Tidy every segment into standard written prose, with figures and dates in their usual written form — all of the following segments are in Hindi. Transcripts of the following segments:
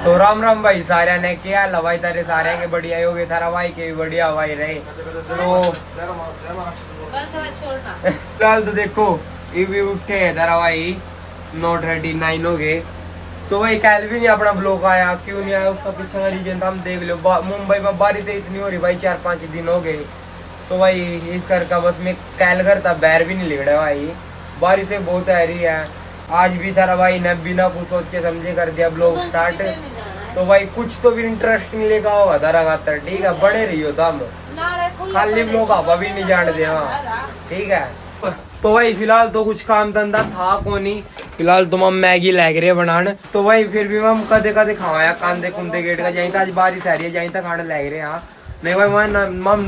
तो राम भाई सारे ने क्या लवाई तारे सारे के बढ़िया हो गए थारा भाई के भी बढ़िया भाई रहे। तो फिलहाल तो देखो ये भी उठे है तारा भाई 9:39 हो गए। तो भाई कल भी नहीं अपना ब्लॉग आया, क्यों नहीं आया उसका पीछे का रीजन हम देख लो। मुंबई में बारिश इतनी हो रही भाई 4-5 दिन हो गए। तो भाई इस कर का बस मैं कल करता बैर भी नहीं लिखड़ा भाई, बारिश बहुत आ रही है। आज भी था भाई ने बिना कुछ सोचे समझे कर दिया ब्लॉग स्टार्ट। तो भाई कुछ तो भी इंटरेस्टिंग लेगा होगा तारा खातर, ठीक है बड़े रही हो तुम, खाली ब्लॉग आप भी नहीं जान दे, ठीक है। तो भाई फिलहाल तो कुछ काम धंधा था को नहीं, फिलहाल तो हम मैगी लग रहे बनाने। तो भाई फिर भी हम कदे कदे खाया कांदे कुंदे गेट का जाई, आज बारिश आ रही है जाई तक खाने लग रहे हैं। नहीं भाई मैं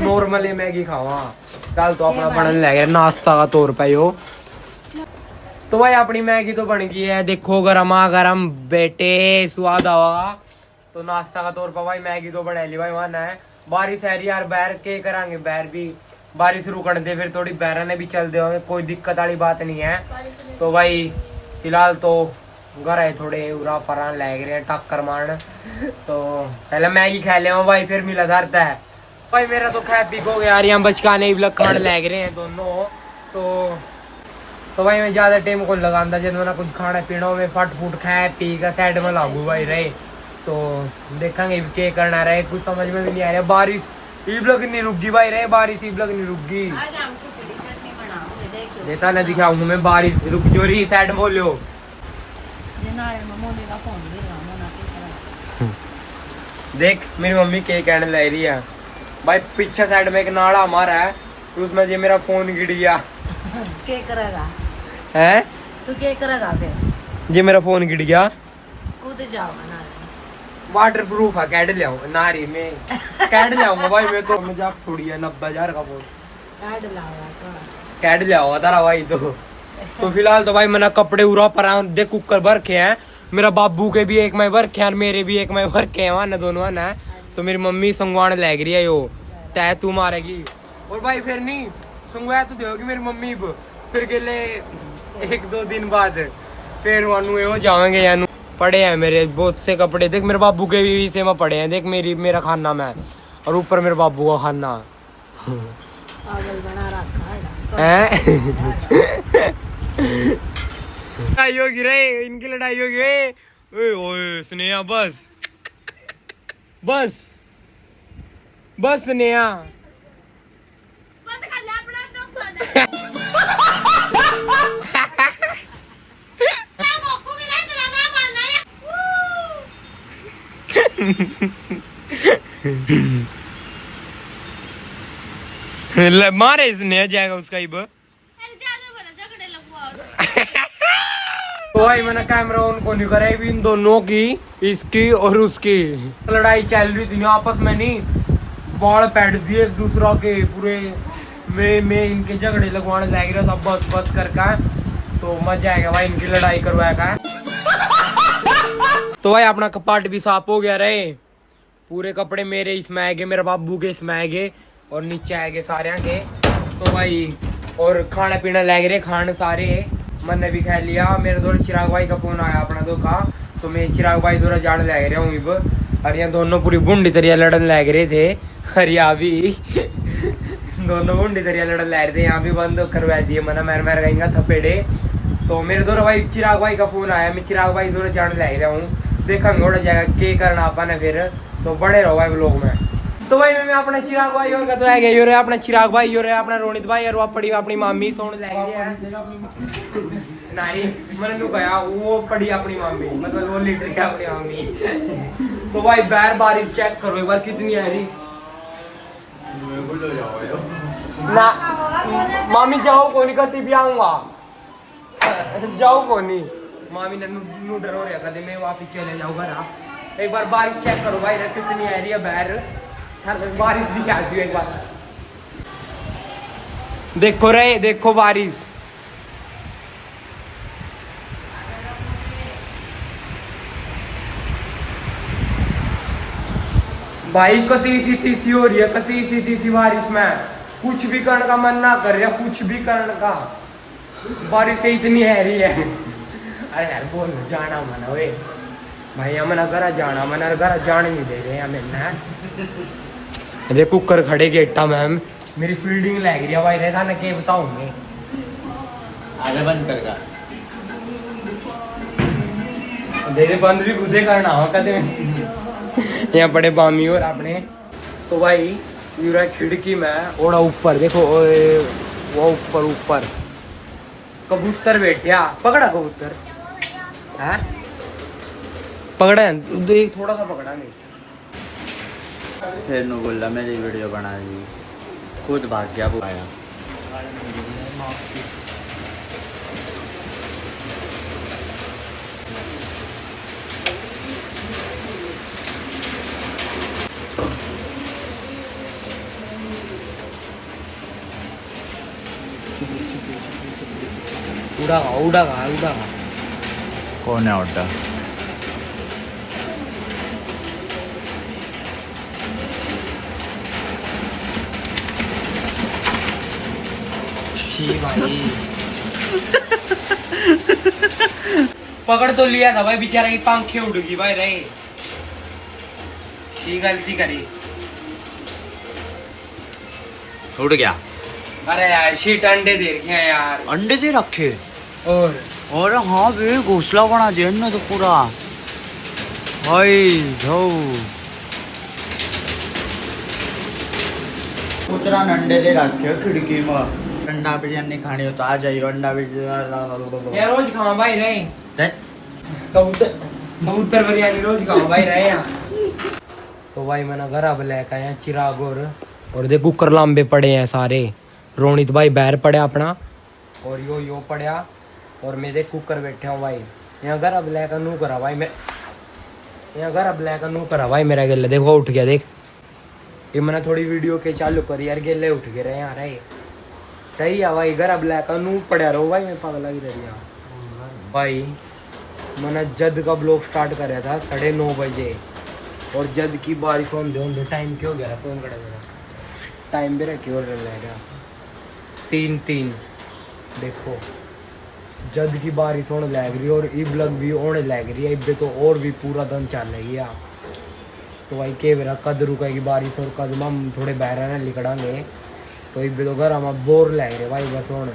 नॉर्मली मैगी खावा, फिलहाल तो अपना बनने लग रहा नाश्ता का तौर पे हो। तो भाई अपनी मैगी तो बन गई है, देखो गरमा गरम बेटे स्वाद आवा। तो नाश्ता का तौर पर भाई मैगी तो बना ली भाई। वहां है बारिश है यार, बैर के करांगे, बैर भी बारिश रुकन दे फिर थोड़ी बैर ने भी चल दे, कोई दिक्कत वाली बात नहीं है। तो भाई फिलहाल तो घर है थोड़े उरा परा लग रहे हैं टक्कर मारने। तो पहले मैगी खा ले भाई फिर मिला धरता है भाई। मेरा तो खै पी हो गया यार, यहाँ बचकाने भी खाने लग रहे हैं दोनों। तो भाई मैं ज्यादा टाइम को लगाता जब मैं कुछ खाना पीना में फट फुट खाए पी का साइड में लागू भाई रहे। तो देखेंगे क्या करना रहे, कुछ समझ में भी नहीं आ रहा। बारिश ईबलग नहीं रुकी भाई रहे, बारिश ईबलग नहीं रुकी। देता ना दिखाऊंगा मैं, बारिश रुक जो रही साइड बोलो। देख मेरी मम्मी क्या कहने लग रही है भाई, पीछे साइड में एक नाला हमारा है, उसमें ये मेरा फोन गिर गया। क्या करेगा है तू, क्या करेगा फिर? ये मेरा फोन गिर गया, कूद जाओगा ना, वाटर प्रूफ है, कैड ले आऊंगा नारी में, कैड ले आऊंगा भाई मैं तो। मजाक थोड़ी है, 90,000 का फोन कैड ले आऊंगा तारा भाई। तो फिलहाल तो भाई मैंने कपड़े उरा पर देख कुकर भर के हैं, मेरा बाबू के भी एक में भर के और मेरे भी एक में भर के हैं ना, दोनों ना। तो मेरी मम्मी संगवान लग रही है यो तय तू मारेगी। और भाई फिर नहीं संगवाया तो दोगी मेरी मम्मी फिर गेले 1-2 दिन बाद फिर वानू हो जाएंगे यानू। पड़े हैं मेरे बहुत से कपड़े, देख मेरे बाबू के भी से में पड़े हैं, देख मेरा खाना में और ऊपर मेरे बाबू का खाना है। लड़ाई होगी रे, इनकी लड़ाई होगी। ओए ओए स्नेहा बस बस बस स्नेहा मारे इसने जाएगा उसका ही तो भाई मैंने कैमरा ऑन को नहीं करा इन दोनों की, इसकी और उसकी लड़ाई चल रही थी आपस में, नहीं बाल पैट दिए एक दूसरा के पूरे में इनके झगड़े लगवाने लग रहा था बस बस करके। तो मजा आएगा भाई इनकी लड़ाई करवाएगा। तो भाई अपना कपाट भी साफ हो गया रहे, पूरे कपड़े मेरे इसमें आएंगे, मेरे बाबू के इसमें आएंगे और नीचे आएंगे सारे के। तो भाई और खाना पीना लग रहे, खाने सारे मैंने भी खा लिया। मेरे थोड़े चिराग भाई का फोन आया अपना दो का, तो मैं चिराग भाई थोड़ा जाने लग रहा हूँ। और यहाँ दोनों पूरी बुंडी तरिया लड़न लग रहे थे, और यहाँ भी दोनों बुंडी तरिया लड़न लग रहे थे। यहाँ भी बंद करवा दिए मना मेर गएंगा थपेड़े। तो मेरे दोनों भाई चिराग भाई का फोन आया, मैं चिराग भाई थोड़ा जाने लग रहा हूँ, देखा थोड़ा जाएगा क्या करना अपन फिर। तो बड़े रहो भाई लोग में। तो भाई मैं अपना चिराग भाई और तो है गए अपना चिराग भाई और अपना रोनित भाई और वहाँ पड़ी अपनी मामी सोने लग गई नहीं मैंने नु कहा वो पड़ी अपनी मामी, मतलब वो लीटर है अपनी मामी। तो भाई बैर बारिश चेक करो एक बार कितनी आ रही ना। मामी जाओ को नहीं कहती भी आऊंगा, जाओ को नहीं मामी ने नू डर हो रहा कहते मैं वापिस चले जाऊंगा ना। एक बार बारिश चेक करो भाई कितनी आ रही है बैर, बारिश दिखाती हूँ एक बार देखो रे, देखो बारिश भाई कती सी हो रही है, कती सी बारिश में कुछ भी करने का मन ना कर रहा, कुछ भी करने का बारिश से इतनी है रही है। अरे यार बोल जाना मना वे भाई हमने घर जाना, मैंने घर जाने नहीं दे रहे हमें ना। अरे कुकर खड़े गेटा मैम, मेरी फील्डिंग लग रही है भाई, रहता ना क्या बताऊंगे। आगे बंद कर दे बंद भी खुदे करना हो कदे। यहाँ बड़े बामी और अपने तो भाई पूरा खिड़की में ओड़ा ऊपर देखो, ओए वो ऊपर ऊपर कबूतर बैठा, पकड़ा कबूतर है, पकड़ा है देख, थोड़ा सा पकड़ा नहीं। फिर नु बोला मेरी वीडियो बना दी, खुद भाग गया वो आया। उड़ा कौन है उड़ा? भाई पकड़ तो लिया था भाई, बेचारा की पंखे उड़ गई भाई रे, शी गलती करी। उड़ गया। अरे यार शीट अंडे दे रखे हैं यार, अंडे दे रखे और हाँ बे घोसला बना दिया ना तो पूरा भाई जाओ। उतरा अंडे दे रखे खिड़की में। अंडा बिरयानी खानी हो तो आ जाइए, अंडा बिरयानी ये रोज खाओ भाई रे, कबूतर बिरयानी रोज खाओ भाई रहे यार। तो भाई मैंने घर अब लेकर आया चिराग और देख कुकर लांबे पड़े हैं सारे। रोनित भाई बाहर पड़ा अपना, और यो पड़ा, और मैं देख कुकर बैठे हूँ भाई। यहाँ घर अब लेकर नू करा भाई, मैं यहाँ घर अब लेकर नू करा भाई मेरा गेले देखो उठ गया देख। ये मैंने थोड़ी वीडियो के चालू करी यार, गेले उठ गए रहे यार। सही है भाई, घर अब लेकर नू पड़ा रहो भाई, मैं पागल लगी रही यहाँ भाई। मैंने जद का ब्लॉग स्टार्ट कराया था 9:30 बजे, और जद की बारिश होने टाइम क्यों गया फोन करा मेरा, टाइम भी रखी और रहेगा 3 देखो। जद की बारिश होने लग रही और ईब लग भी होने लग रही है, इब तो और भी पूरा दिन चलेगी यार। तो भाई के मेरा कद रुकेगी बारिश और कद हम थोड़े बहरा निकलेंगे, तो इब तो घर हम बोर लग रहे भाई। बस हूँ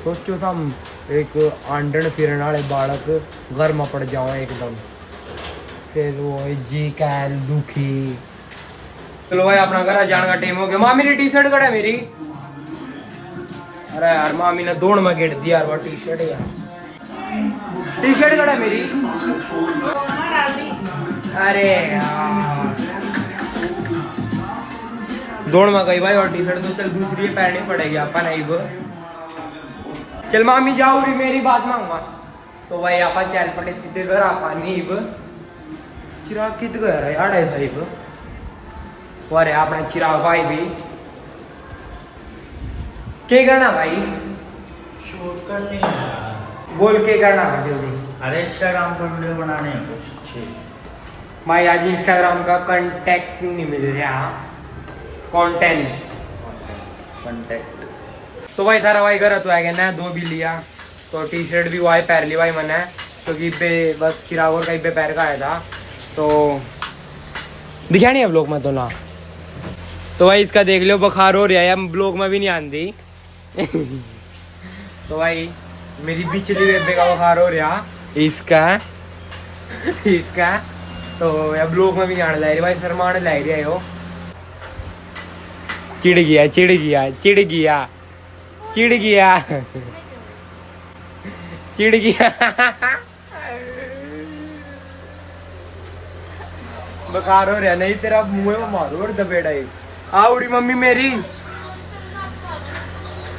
सोचो तो हम एक आंडन फिरन वाले बालक घर में पड़ जाओ एकदम, फिर वो जी कैल दुखी। चलो भाई अपना घर जाने का टाइम हो गया। मामी ने टी शर्ट कड़ा मेरी, अरे यार मामी ने दौड़ में गेट दिया यार वो टी शर्ट यार, टी शर्ट कड़ा मेरी। अरे यार दौड़ में गई भाई, और टी शर्ट तो चल दूसरी पहननी पड़ेगी अपन नहीं। चल मामी जाओ भी मेरी बात मांगा। तो भाई अपन चल पड़े सीधे घर आपा नीब। चिराग कित गया रे आड़े साहिब, अरे अपना चिराग भाई भी क्या करना भाई, शूट करनी है। बोल के करना है जल्दी। अरे इंस्टाग्राम पर वीडियो बनाने हैं कुछ अच्छे भाई। आज इंस्टाग्राम का कांटेक्ट नहीं मिल रहा, कंटेंट। तो भाई थारा भाई घर तो आ गया ना, 2 भी लिया, तो टी शर्ट भी वही पैर ली भाई मैंने, क्योंकि पे बस चिराग और कहीं पे पैर का आया था, तो दिखा नहीं अब ब्लॉग में तो ना। तो भाई इसका देख लो बुखार हो रहा है, हम ब्लॉग में भी नहीं आंदी। तो भाई मेरी पिछली बेबे का बुखार हो रहा, इसका तो अब ब्लॉग में भी नहीं आने लग रही भाई, शर्माने लग रही है यो। चिढ़ गया बुखार हो रहा, नहीं तेरा मुंह में मारो और दबेड़ा ही। आओ री मम्मी मेरी,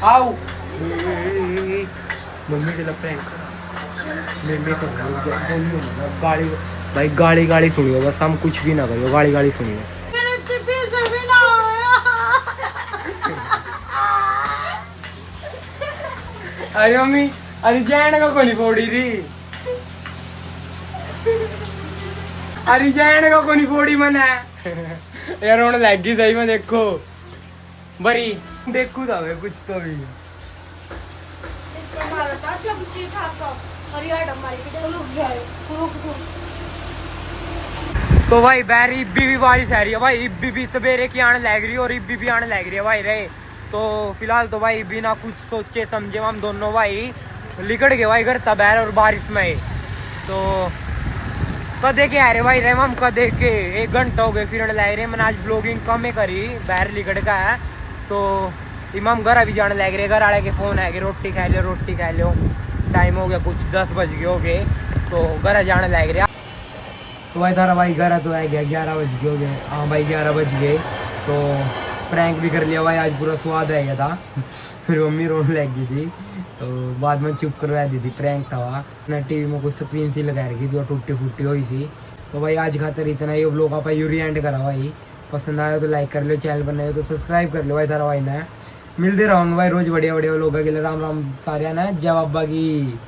आओ मम्मी के लपड़े गाली भाई, गाली सुनियो बस, हम कुछ भी ना करियो, गाली सुनियो। अरे मम्मी, अरे जैन का कोनी फोड़ी री, अरे जैन का कोनी फोड़ी मना यार होने लग गई सही में। देखो बरी देखू था मैं कुछ तो भी इसका मारा था चमची खाता और यार हमारी के रुक जाए रुक तो भाई बैर इब्बी भी बारिश आ रही है भाई, इब्बी भी सवेरे की आने लग रही है और इब्बी भी आने लग रही है भाई रहे। तो फिलहाल तो भाई बिना कुछ सोचे समझे हम दोनों भाई लिकड़ गए भाई घर तबैर और बारिश में। तो कदे के आ रहे भाई रहे हम कदे के 1 घंटा हो गए फिर लग रहे। मैंने आज ब्लॉगिंग कम ही करी बाहर लिकड़ का है। तो इमाम घर अभी जाने लग रहे, घर वाले के फोन है कि रोटी खा लो रोटी खा लो, टाइम हो गया कुछ 10 बज गए हो गए तो घर जाने लग रहे। तो भाई तारा भाई घर तो आ गया 11 बज गए हो गए। हाँ भाई 11 बज गए तो प्रैंक भी कर लिया भाई, आज पूरा स्वाद आ गया था। फिर मम्मी रोने लग गई थी तो बाद में चुप करवा दी थी, प्रैंक था वहाँ ना। टीवी में कुछ स्क्रीन सी लगा रखी थी और टूटी फूटी हुई थी। तो भाई आज खातर इतना ही लोग आप यूरी एंड करा भाई। पसंद आया तो लाइक कर लो, चैनल बनाए तो सब्सक्राइब कर लो भाई तारा भाई ना। मिलते रहूँगा भाई रोज बढ़िया बढ़िया लोग के लिए। राम राम सारे ना जय बाबा की।